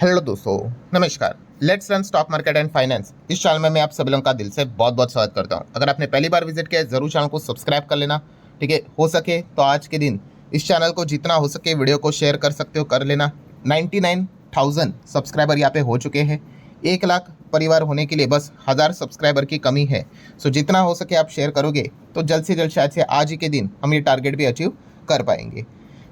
Hello दोस्तों, नमस्कार। Let's learn stock market and finance इस चैनल में मैं आप सभी लोगों का दिल से बहुत बहुत स्वागत करता हूं। अगर आपने पहली बार विजिट किया है जरूर चैनल को सब्सक्राइब कर लेना, ठीक है। हो सके तो आज के दिन इस चैनल को जितना हो सके वीडियो को शेयर कर सकते हो, कर लेना। 99,000 सब्सक्राइबर यहाँ पे हो चुके हैं। 1 लाख परिवार होने के लिए बस 1000 सब्सक्राइबर की कमी है। सो जितना हो सके आप शेयर करोगे तो जल्द से जल्द शायद से आज ही के दिन हम ये टारगेट भी अचीव कर पाएंगे।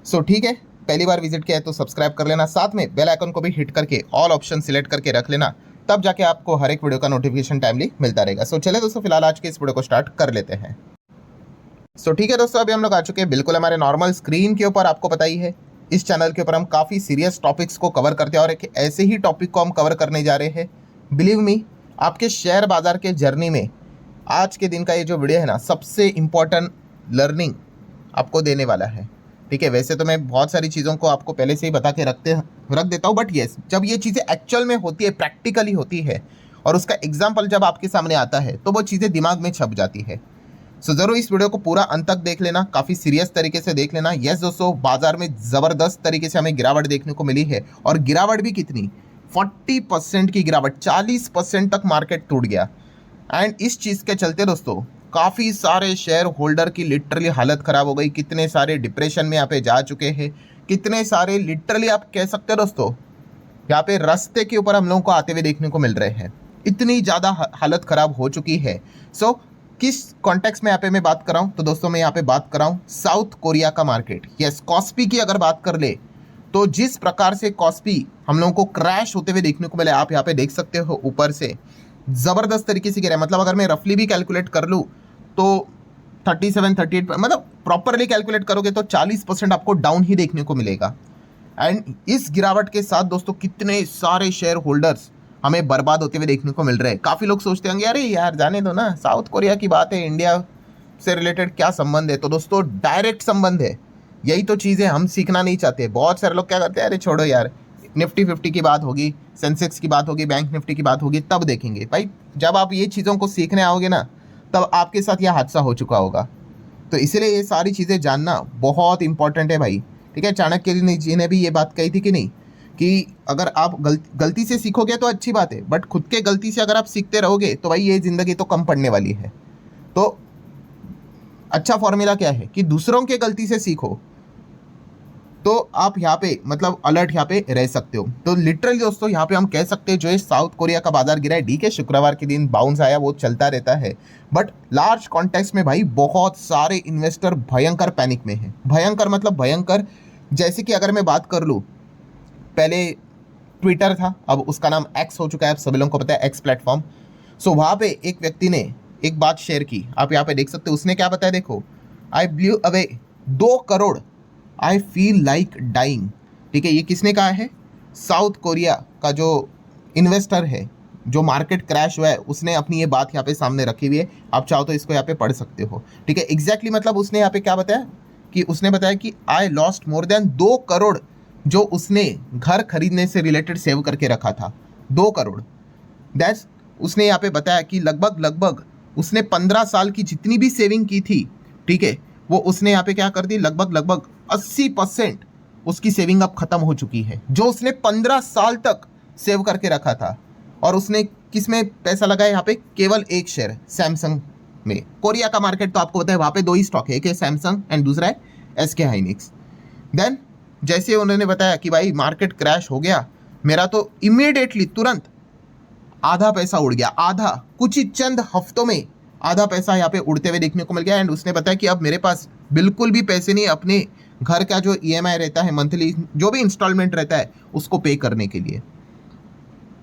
सो ठीक है, पहली बार विजिट किया है तो सब्सक्राइब कर लेना, साथ में बेल आइकन को भी हिट करके ऑल ऑप्शन सिलेक्ट करके रख लेना, तब जाके आपको हर एक वीडियो का नोटिफिकेशन टाइमली मिलता रहेगा। सो चले दोस्तों, फिलहाल आज के इस वीडियो को स्टार्ट कर लेते हैं। सो ठीक है दोस्तों, अभी हम लोग आ चुके हैं बिल्कुल हमारे नॉर्मल स्क्रीन के ऊपर। आपको पता ही है इस चैनल के ऊपर हम काफ़ी सीरियस टॉपिक्स को कवर करते हैं और एक ऐसे ही टॉपिक को हम कवर करने जा रहे हैं। बिलीव मी, आपके शेयर बाजार के जर्नी में आज के दिन का ये जो वीडियो है ना, सबसे इम्पोर्टेंट लर्निंग आपको देने वाला है, ठीक है। वैसे तो मैं बहुत सारी चीज़ों को आपको पहले से ही बता के रख देता हूँ, बट येस, जब ये चीज़ें एक्चुअल में होती है, प्रैक्टिकली होती है और उसका एग्जाम्पल जब आपके सामने आता है तो वो चीज़ें दिमाग में छप जाती है। सो ज़रूर इस वीडियो को पूरा अंत तक देख लेना, काफ़ी सीरियस तरीके से देख लेना। येस दोस्तों, बाजार में ज़बरदस्त तरीके से हमें गिरावट देखने को मिली है, और गिरावट भी कितनी, 40% की गिरावट, 40% तक मार्केट टूट गया। एंड इस चीज़ के चलते दोस्तों काफ़ी सारे शेयर होल्डर की लिटरली हालत ख़राब हो गई। कितने सारे डिप्रेशन में यहाँ पे जा चुके हैं, कितने सारे लिटरली आप कह सकते हो दोस्तों यहाँ पे रास्ते के ऊपर हम लोगों को आते हुए देखने को मिल रहे हैं। इतनी ज़्यादा हालत ख़राब हो चुकी है। सो किस कॉन्टेक्स्ट में यहाँ पे मैं बात कर रहा हूँ, तो दोस्तों मैं यहाँ पे बात कर रहा हूँ साउथ कोरिया का मार्केट। यस, कॉस्पी की अगर बात कर ले तो जिस प्रकार से कॉस्पी हम लोगों को क्रैश होते हुए देखने को मिले, आप यहाँ पे देख सकते हो ऊपर से ज़बरदस्त तरीके से गिरा है। मतलब अगर मैं रफली भी कैलकुलेट कर लूँ तो 37, 38, मतलब प्रॉपरली कैलकुलेट करोगे तो 40% आपको डाउन ही देखने को मिलेगा। एंड इस गिरावट के साथ दोस्तों कितने सारे शेयर होल्डर्स हमें बर्बाद होते हुए देखने को मिल रहे हैं। काफ़ी लोग सोचते होंगे अरे यार जाने दो ना, साउथ कोरिया की बात है, इंडिया से रिलेटेड क्या संबंध है। तो दोस्तों डायरेक्ट संबंध है। यही तो चीज़ें हम सीखना नहीं चाहते। बहुत सारे लोग क्या करते हैं, अरे छोड़ो यार, निफ्टी 50 की बात होगी, सेंसेक्स की बात होगी, बैंक निफ्टी की बात होगी, तब देखेंगे। भाई जब आप ये चीज़ों को सीखने आओगे ना, तब आपके साथ यह हादसा हो चुका होगा। तो इसीलिए ये सारी चीज़ें जानना बहुत इंपॉर्टेंट है भाई, ठीक है। चाणक्य जी ने भी ये बात कही थी कि नहीं, कि अगर आप गलती से सीखोगे तो अच्छी बात है, बट खुद के गलती से अगर आप सीखते रहोगे तो भाई ये ज़िंदगी तो कम पड़ने वाली है। तो अच्छा फॉर्मूला क्या है कि दूसरों के गलती से सीखो, तो आप यहाँ पे मतलब अलर्ट यहाँ पे रह सकते हो। तो लिटरली दोस्तों यहाँ पे हम कह सकते हैं जो ये साउथ कोरिया का बाजार गिरा है, डी के शुक्रवार के दिन बाउंस आया, वो चलता रहता है, बट लार्ज कॉन्टेक्स्ट में भाई बहुत सारे इन्वेस्टर भयंकर पैनिक में हैं। भयंकर मतलब भयंकर। जैसे कि अगर मैं बात कर लूँ, पहले ट्विटर था, अब उसका नाम एक्स हो चुका है, आप सभी लोगों को पता है, एक्स प्लेटफॉर्म। सो वहाँ पे एक व्यक्ति ने एक बात शेयर की, आप यहाँ पे देख सकते हो। उसने क्या बताया, देखो, I blew away 2 crore, I feel like dying, ठीक है। ये किसने कहा है, साउथ कोरिया का जो इन्वेस्टर है, जो मार्केट क्रैश हुआ है, उसने अपनी ये बात यहाँ पे सामने रखी हुई है। आप चाहो तो इसको यहाँ पे पढ़ सकते हो, ठीक है। एग्जैक्टली मतलब उसने यहाँ पे क्या बताया कि उसने बताया कि I lost more than 2 crore जो उसने घर खरीदने से रिलेटेड सेव करके रखा था, 2 करोड़। दैट्स, उसने यहाँ पे बताया कि लगभग उसने 15 साल की जितनी भी सेविंग की थी, ठीक है, वो उसने यहाँ पे क्या कर दी, लगभग 80% उसकी सेविंग अब खत्म हो चुकी है, जो उसने 15 साल तक सेव करके रखा था। और उसने किस में पैसा लगाया, यहाँ पे केवल एक शेयर सैमसंग में। कोरिया का मार्केट तो आपको पता है, वहाँ पे 2 ही स्टॉक है, एक है सैमसंग एंड दूसरा है एसके हाइनिक्स। देन जैसे उन्होंने बताया कि भाई मार्केट क्रैश हो गया, मेरा तो इमीडिएटली तुरंत आधा पैसा उड़ गया, आधा, कुछ ही चंद हफ्तों में आधा पैसा यहाँ पे उड़ते हुए देखने को मिल गया। एंड उसने बताया कि अब मेरे पास बिल्कुल भी पैसे नहीं अपने घर का जो ईएमआई रहता है, मंथली जो भी इंस्टॉलमेंट रहता है, उसको पे करने के लिए।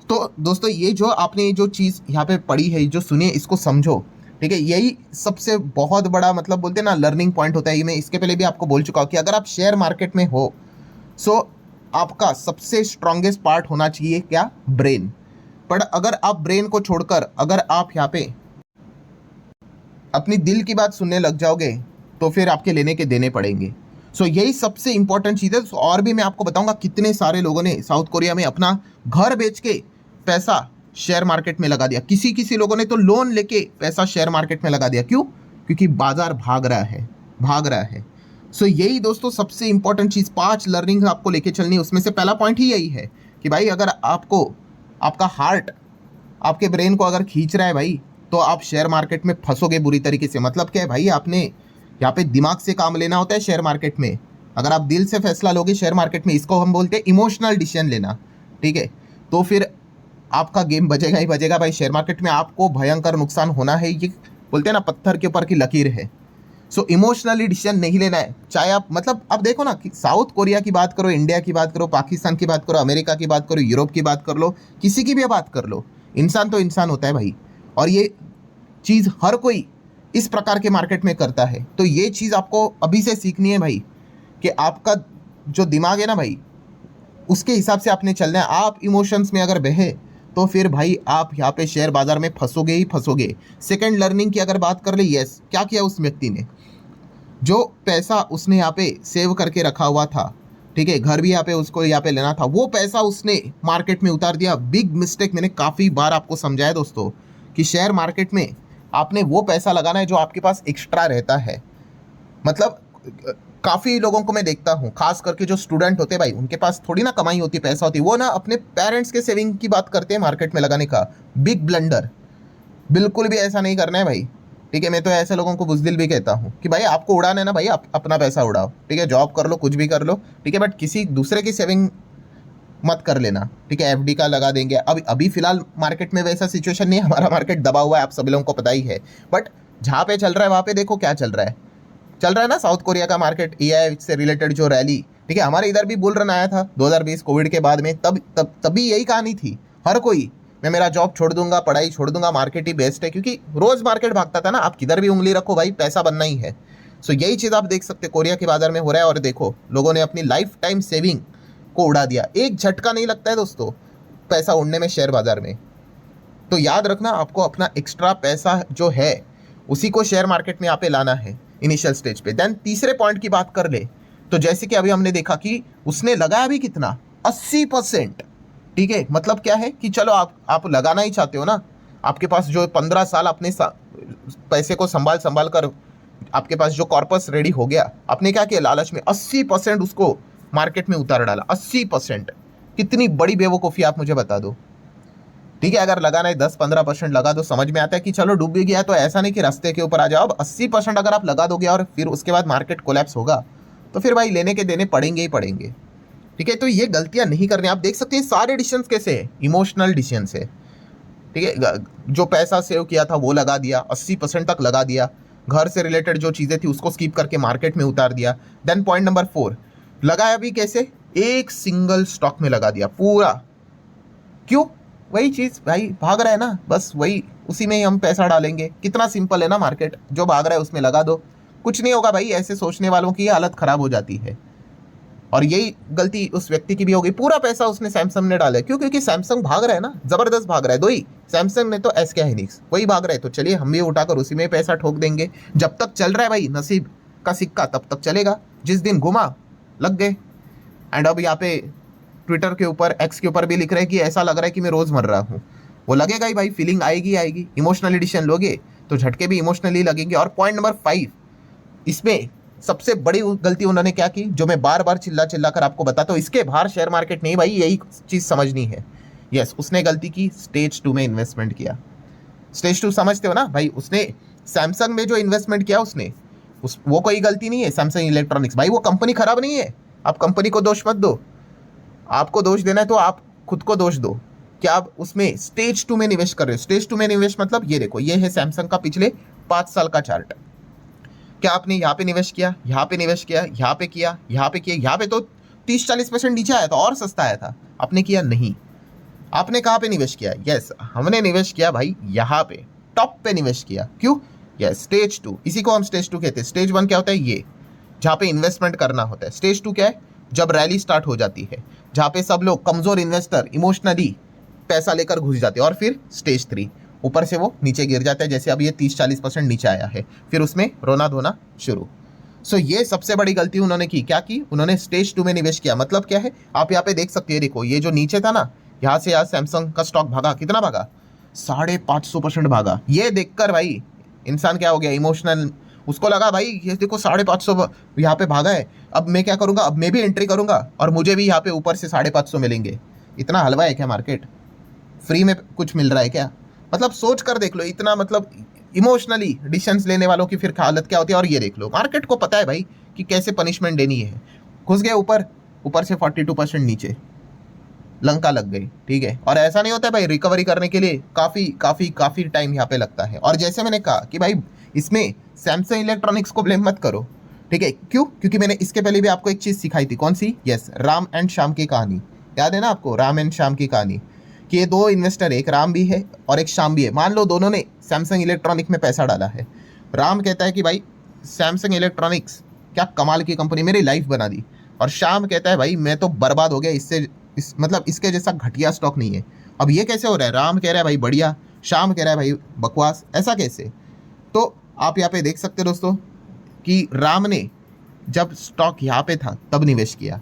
तो दोस्तों ये जो आपने जो चीज़ यहाँ पे पढ़ी है, जो सुनिए, इसको समझो, ठीक है। यही सबसे बहुत बड़ा मतलब बोलते हैं ना लर्निंग पॉइंट होता है। ये मैं इसके पहले भी आपको बोल चुका हूँ कि अगर आप शेयर मार्केट में हो, सो आपका सबसे स्ट्रॉन्गेस्ट पार्ट होना चाहिए क्या, ब्रेन। पर अगर आप ब्रेन को छोड़कर अगर आप यहाँ पे अपनी दिल की बात सुनने लग जाओगे तो फिर आपके लेने के देने पड़ेंगे। सो यही सबसे इंपॉर्टेंट चीज़ है। और भी मैं आपको बताऊंगा कितने सारे लोगों ने साउथ कोरिया में अपना घर बेच के पैसा शेयर मार्केट में लगा दिया। किसी लोगों ने तो लोन लेके पैसा शेयर मार्केट में लगा दिया। क्यों? क्योंकि बाजार भाग रहा है। सो यही दोस्तों सबसे इंपॉर्टेंट चीज़, 5 लर्निंग आपको लेके चलनी है। उसमें से पहला पॉइंट ही यही है कि कि भाई अगर आपको आपका हार्ट आपके ब्रेन को अगर खींच रहा है भाई, तो आप शेयर मार्केट में फंसोगे बुरी तरीके से। मतलब क्या है भाई, आपने यहाँ पे दिमाग से काम लेना होता है शेयर मार्केट में। अगर आप दिल से फैसला लोगे शेयर मार्केट में, इसको हम बोलते हैं इमोशनल डिसीजन लेना, ठीक है, तो फिर आपका गेम बजेगा ही बजेगा भाई। शेयर मार्केट में आपको भयंकर नुकसान होना है, ये बोलते हैं ना पत्थर के ऊपर की लकीर है। सो इमोशनली डिसीजन नहीं लेना है। चाहे आप मतलब अब देखो ना कि साउथ कोरिया की बात करो, इंडिया की बात करो, पाकिस्तान की बात करो, अमेरिका की बात करो, यूरोप की बात कर लो, किसी की भी बात कर लो, इंसान तो इंसान होता है भाई। और ये चीज़ हर कोई इस प्रकार के मार्केट में करता है। तो ये चीज़ आपको अभी से सीखनी है भाई, कि आपका जो दिमाग है ना भाई, उसके हिसाब से आपने चलना है। आप इमोशंस में अगर बहे तो फिर भाई आप यहाँ पे शेयर बाजार में फंसोगे ही फंसोगे। सेकंड लर्निंग की अगर बात कर ले, यस, क्या किया उस व्यक्ति ने, जो पैसा उसने यहाँ पे सेव करके रखा हुआ था, ठीक है, घर भी यहाँ पे उसको यहाँ पे लेना था, वो पैसा उसने मार्केट में उतार दिया। Big mistake. मैंने काफ़ी बार आपको समझाया दोस्तों कि शेयर मार्केट में आपने वो पैसा लगाना है जो आपके पास एक्स्ट्रा रहता है। मतलब काफ़ी लोगों को मैं देखता हूँ, खास करके जो स्टूडेंट होते हैं भाई, उनके पास थोड़ी ना कमाई होती, पैसा होती, वो ना अपने पेरेंट्स के सेविंग की बात करते हैं मार्केट में लगाने का। Big blunder. बिल्कुल भी ऐसा नहीं करना है भाई, ठीक है। मैं तो ऐसे लोगों को बुज़दिल भी कहता हूँ कि भाई आपको उड़ाना है ना भाई, आप अपना पैसा उड़ाओ, ठीक है, जॉब कर लो, कुछ भी कर लो, ठीक है, बट किसी दूसरे की सेविंग मत कर लेना, ठीक है। एफडी का लगा देंगे। अभी फिलहाल मार्केट में वैसा सिचुएशन नहीं है, हमारा मार्केट दबा हुआ है, आप सभी लोगों को पता ही है। बट जहाँ पे चल रहा है वहाँ पे देखो क्या चल रहा है ना, साउथ कोरिया का मार्केट, एआई से रिलेटेड जो रैली, ठीक है, हमारे इधर भी बुल रन आया था 2020 कोविड के बाद में। तभी यही कहानी थी। हर कोई, मैं मेरा जॉब छोड़ दूंगा, पढ़ाई छोड़ दूंगा, मार्केट ही बेस्ट है, क्योंकि रोज मार्केट भागता था ना। आप किधर भी उंगली रखो भाई, पैसा बनना ही है। सो यही चीज़ आप देख सकते कोरिया के बाजार में हो रहा है। और देखो, लोगों ने अपनी लाइफ टाइम सेविंग को उड़ा दिया। एक झटका नहीं लगता है दोस्तों पैसा उड़ने में शेयर बाजार में। तो याद रखना, आपको अपना एक्स्ट्रा पैसा जो है उसी को शेयर मार्केट में यहाँ पे लाना है इनिशियल स्टेज पे। देन तीसरे पॉइंट की बात कर ले, तो जैसे कि अभी हमने देखा कि उसने लगाया भी कितना, 80%, ठीक है। मतलब क्या है कि चलो आप लगाना ही चाहते हो ना, आपके पास जो 15 साल अपने पैसे को संभाल कर आपके पास जो कॉर्पस रेडी हो गया, आपने क्या किया, लालच में 80% उसको मार्केट में उतार डाला। 80%, कितनी बड़ी बेवकूफ़ी, आप मुझे बता दो, ठीक है। अगर लगाना है 10-15% लगा दो, समझ में आता है कि चलो डूब भी गया, तो ऐसा नहीं कि रास्ते के ऊपर आ जाओ। अब 80% अगर आप लगा दोगे और फिर उसके बाद मार्केट कोलैप्स होगा, तो फिर भाई लेने के देने पड़ेंगे ही पड़ेंगे, ठीक है। तो ये गलतियां नहीं करनी। आप देख सकते हैं सारे डिसीजन कैसे है, इमोशनल डिसीजन से, ठीक है। जो पैसा सेव किया था वो लगा दिया, 80% तक लगा दिया। घर से रिलेटेड जो चीज़ें थी उसको स्किप करके मार्केट में उतार दिया। देन पॉइंट नंबर 4, लगाया भी कैसे, एक सिंगल स्टॉक में लगा दिया पूरा। क्यों, वही चीज़ भाई, भाग रहा है ना, बस वही, उसी में ही हम पैसा डालेंगे। कितना सिंपल है ना मार्केट, जो भाग रहा है उसमें लगा दो, कुछ नहीं होगा भाई। ऐसे सोचने वालों की हालत खराब हो जाती है। और यही गलती उस व्यक्ति की भी हो गई। पूरा पैसा उसने सैमसंग ने डाला। क्यों, क्योंकि सैमसंग भाग रहा है ना, जबरदस्त भाग रहा है। दो ही, सैमसंग ने तो एसके हाइनिक्स, वही भाग रहा है, तो चलिए हम भी उठाकर उसी में पैसा ठोक देंगे। जब तक चल रहा है भाई नसीब का सिक्का, तब तक चलेगा। जिस दिन घुमा, लग गए। एंड अब यहाँ पे ट्विटर के ऊपर, एक्स के ऊपर भी लिख रहे हैं कि ऐसा लग रहा है कि मैं रोज मर रहा हूँ। वो लगेगा ही भाई, फीलिंग आएगी। इमोशनल डिसीजन लोगे तो झटके भी इमोशनली लगेंगे। और पॉइंट नंबर 5, इसमें सबसे बड़ी गलती उन्होंने क्या की, जो मैं बार बार चिल्ला कर आपको बताता हूँ, इसके बाहर शेयर मार्केट नहीं भाई, यही चीज़ समझनी है। यस, उसने गलती की, स्टेज 2 में इन्वेस्टमेंट किया। स्टेज 2 समझते हो ना भाई, उसने सैमसंग में जो इन्वेस्टमेंट किया उसने, वो कोई गलती नहीं है सैमसंग इलेक्ट्रॉनिक्स भाई, वो कंपनी खराब नहीं है। आप कंपनी को दोष मत दो, आपको दोष देना है तो आप खुद को दोष दो कि आप उसमें स्टेज 2 में निवेश कर रहे हो। स्टेज 2 में निवेश मतलब ये देखो, ये है सैमसंग का पिछले 5 साल का चार्ट। क्या आपने यहाँ पे निवेश किया, यहाँ पे निवेश किया, यहाँ पे किया, यहाँ पे किया, यहाँ पे तो 30-40% नीचे आया था और सस्ता आया था, आपने किया नहीं। आपने कहाँ पे निवेश किया, यस हमने निवेश किया भाई यहाँ पे, टॉप पे निवेश किया। क्यों, यस स्टेज 2, इसी को हम स्टेज 2 कहते हैं। स्टेज 1 क्या होता है, ये जहाँ पे इन्वेस्टमेंट करना होता है। स्टेज 2 क्या है, जब रैली स्टार्ट हो जाती है, जहाँ पे सब लोग कमजोर इन्वेस्टर इमोशनली पैसा लेकर घुस जाते हैं। और फिर स्टेज 3, ऊपर से वो नीचे गिर जाता है, जैसे अब ये 30-40% नीचे आया है, फिर उसमें रोना धोना शुरू। सो ये सबसे बड़ी गलती उन्होंने की। क्या की, उन्होंने स्टेज 2 में निवेश किया। मतलब क्या है, आप यहाँ पे देख सकते हैं, देखो ये जो नीचे था ना, यहाँ से यहाँ सैमसंग का स्टॉक भागा, कितना भागा, 550% भागा। ये देखकर भाई इंसान क्या हो गया, इमोशनल, उसको लगा भाई ये देखो 550 यहाँ पे भागा है, अब मैं क्या करूँगा, अब मैं भी एंट्री करूँगा और मुझे भी यहाँ पे ऊपर से 550 मिलेंगे। इतना हलवा है क्या मार्केट? फ्री में कुछ मिल रहा है क्या? मतलब सोच कर देख लो, इतना मतलब इमोशनली डिसीजंस लेने वालों की फिर हालत क्या होती है। और ये देख लो, मार्केट को पता है भाई कि कैसे पनिशमेंट देनी है। घुस गए ऊपर, ऊपर से 42% नीचे, लंका लग गई, ठीक है। और ऐसा नहीं होता है भाई, रिकवरी करने के लिए काफ़ी काफ़ी काफ़ी टाइम यहाँ पे लगता है। और जैसे मैंने कहा कि भाई इसमें सैमसंग इलेक्ट्रॉनिक्स को ब्लेम मत करो, ठीक है। क्यों? क्योंकि मैंने इसके पहले भी आपको एक चीज़ सिखाई थी। कौन सी? यस, राम एंड श्याम की कहानी। याद है ना आपको, राम एंड श्याम की कहानी, कि ये दो इन्वेस्टर, एक राम भी है और एक श्याम भी है। मान लो दोनों ने सैमसंग इलेक्ट्रॉनिक में पैसा डाला है। राम कहता है कि भाई सैमसंग इलेक्ट्रॉनिक्स क्या कमाल की कंपनी, मेरी लाइफ बना दी। और श्याम कहता है भाई मैं तो बर्बाद हो गया, इससे मतलब इसके जैसा घटिया स्टॉक नहीं है। अब ये कैसे हो रहा है? राम कह रहा है भाई बढ़िया, श्याम कह रहा है भाई बकवास, ऐसा कैसे? तो आप यहाँ पे देख सकते हो दोस्तों कि राम ने जब स्टॉक यहाँ पे था तब निवेश किया,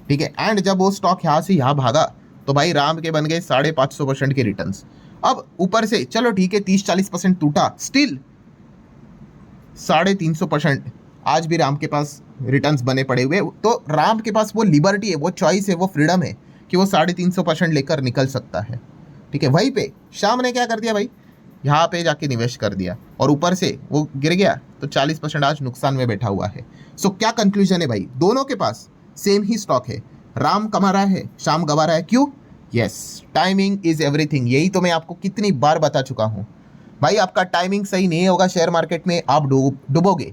ठीक है। एंड जब वो स्टॉक यहाँ से यहाँ भागा तो भाई राम के बन गए 550% के रिटर्न्स। अब ऊपर से चलो ठीक है 30-40% टूटा, स्टिल 350% आज भी राम के पास रिटर्न्स बने पड़े हुए। तो राम के पास वो लिबर्टी है, वो चॉइस है, वो फ्रीडम है कि वो 350% लेकर निकल सकता है, ठीक है। वहीं पे श्याम ने क्या कर दिया भाई, यहाँ पे जाके निवेश कर दिया और ऊपर से वो गिर गया तो 40% आज नुकसान में बैठा हुआ है। सो क्या कंक्लूजन है भाई? दोनों के पास सेम ही स्टॉक है, राम कमा रहा है, श्याम गवा रहा है। क्यों? Yes, timing is everything. यही तो मैं आपको कितनी बार बता चुका हूँ भाई, आपका टाइमिंग सही नहीं होगा शेयर मार्केट में, आप डूबोगे।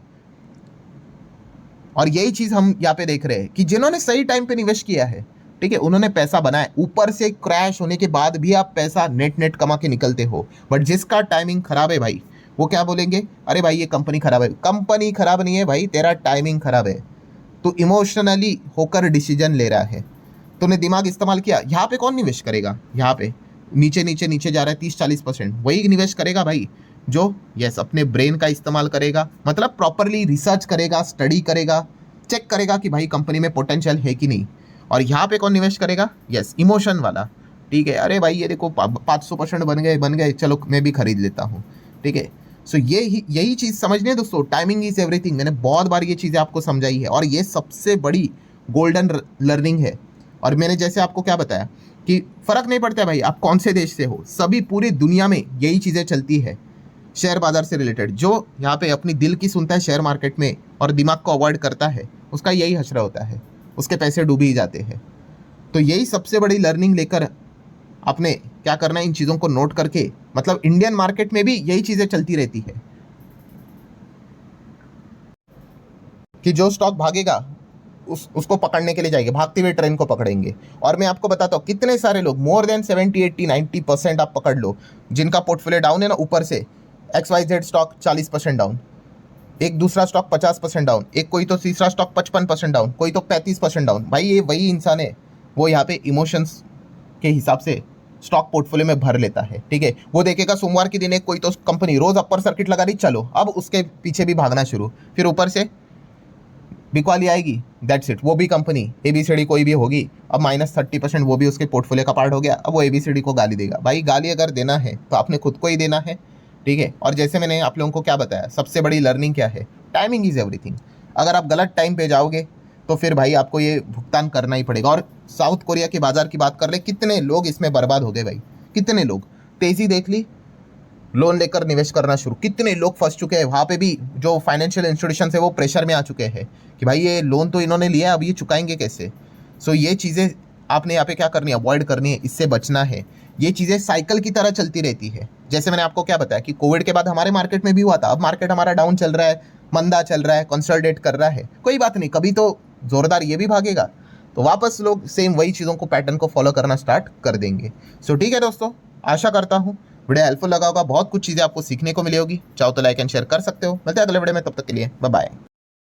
और यही चीज़ हम यहाँ पे देख रहे हैं कि जिन्होंने सही टाइम पे निवेश किया है, ठीक है, उन्होंने पैसा बनाया। ऊपर से क्रैश होने के बाद भी आप पैसा नेट कमा के निकलते हो। बट जिसका टाइमिंग खराब है भाई, वो क्या बोलेंगे? अरे भाई ये कंपनी खराब है। कंपनी खराब नहीं है भाई, तेरा टाइमिंग खराब है। तो इमोशनली होकर डिसीजन ले रहा है, तूने दिमाग इस्तेमाल किया। यहाँ पे कौन निवेश करेगा? यहाँ पे नीचे नीचे नीचे जा रहा है 30-40%, वही निवेश करेगा भाई जो यस अपने ब्रेन का इस्तेमाल करेगा, मतलब प्रॉपरली रिसर्च करेगा, स्टडी करेगा, चेक करेगा कि भाई कंपनी में पोटेंशियल है कि नहीं। और यहाँ पे कौन निवेश करेगा? यस, इमोशन वाला, ठीक है। अरे भाई ये देखो 500% बन गए, चलो मैं भी खरीद लेता हूँ, ठीक है। सो यही चीज़ समझनी है दोस्तों, टाइमिंग इज एवरीथिंग। मैंने बहुत बार ये चीज़ें आपको समझाई है और ये सबसे बड़ी गोल्डन लर्निंग है। और मैंने जैसे आपको क्या बताया कि फ़र्क नहीं पड़ता है भाई आप कौन से देश से हो, सभी पूरी दुनिया में यही चीज़ें चलती है शेयर बाजार से रिलेटेड। जो यहाँ पे अपनी दिल की सुनता है शेयर मार्केट में और दिमाग को अवॉइड करता है, उसका यही हश्र होता है, उसके पैसे डूब ही जाते हैं। तो यही सबसे बड़ी लर्निंग लेकर आपने क्या करना है, इन चीज़ों को नोट करके, मतलब इंडियन मार्केट में भी यही चीज़ें चलती रहती है कि जो स्टॉक भागेगा उसको पकड़ने के लिए जाएंगे, भागती हुई ट्रेन को पकड़ेंगे। और मैं आपको बताता हूँ कितने सारे लोग, मोर देन 70-80-90% आप पकड़ लो, जिनका पोर्टफोलियो डाउन है ना, ऊपर से XYZ स्टॉक 40% डाउन, एक दूसरा स्टॉक 50% डाउन, एक कोई तो तीसरा स्टॉक 55% डाउन, कोई तो 35% डाउन। भाई ये वही इंसान है, वो यहाँ पे इमोशंस के हिसाब से स्टॉक पोर्टफोलियो में भर लेता है, ठीक है। वो देखेगा सोमवार के दिन एक कोई तो कंपनी रोज अपर सर्किट लगा रही, चलो अब उसके पीछे भी भागना शुरू, फिर ऊपर से बिकवाली आएगी, दैट्स इट, वो भी कंपनी ABCD कोई भी होगी, अब -30% वो भी उसके पोर्टफोलियो का पार्ट हो गया। अब वो ABCD को गाली देगा। भाई गाली अगर देना है तो आपने खुद को ही देना है, ठीक है। और जैसे मैंने आप लोगों को क्या बताया, सबसे बड़ी लर्निंग क्या है, टाइमिंग इज़ एवरीथिंग। अगर आप गलत टाइम पे जाओगे तो फिर भाई आपको ये भुगतान करना ही पड़ेगा। और साउथ कोरिया के बाजार की बात कर ले, कितने लोग इसमें बर्बाद हो गए भाई, कितने लोग। तेज़ी देख ली, लोन लेकर निवेश करना शुरू, कितने लोग फंस चुके हैं। वहाँ पे भी जो फाइनेंशियल इंस्टीट्यूशन है वो प्रेशर में आ चुके हैं कि भाई ये लोन तो इन्होंने लिया है, अब ये चुकाएंगे कैसे। सो ये चीज़ें आपने यहाँ पे क्या करनी है, अवॉइड करनी है, इससे बचना है। ये चीज़ें साइकिल की तरह चलती रहती है। जैसे मैंने आपको क्या बताया कि कोविड के बाद हमारे मार्केट में भी हुआ था, अब मार्केट हमारा डाउन चल रहा है, मंदा चल रहा है, कंसोलिडेट कर रहा है, कोई बात नहीं, कभी तो जोरदार ये भी भागेगा, तो वापस लोग सेम वही चीज़ों को, पैटर्न को फॉलो करना स्टार्ट कर देंगे। सो ठीक है दोस्तों, आशा करता हूँ वीडियो हेल्पफुल लगा होगा, बहुत कुछ चीज़ें आपको सीखने को मिली होगी। चाहो तो लाइक एंड शेयर कर सकते हो। मिलते हैं अगले वीडियो में, तब तक के लिए बाय बाय।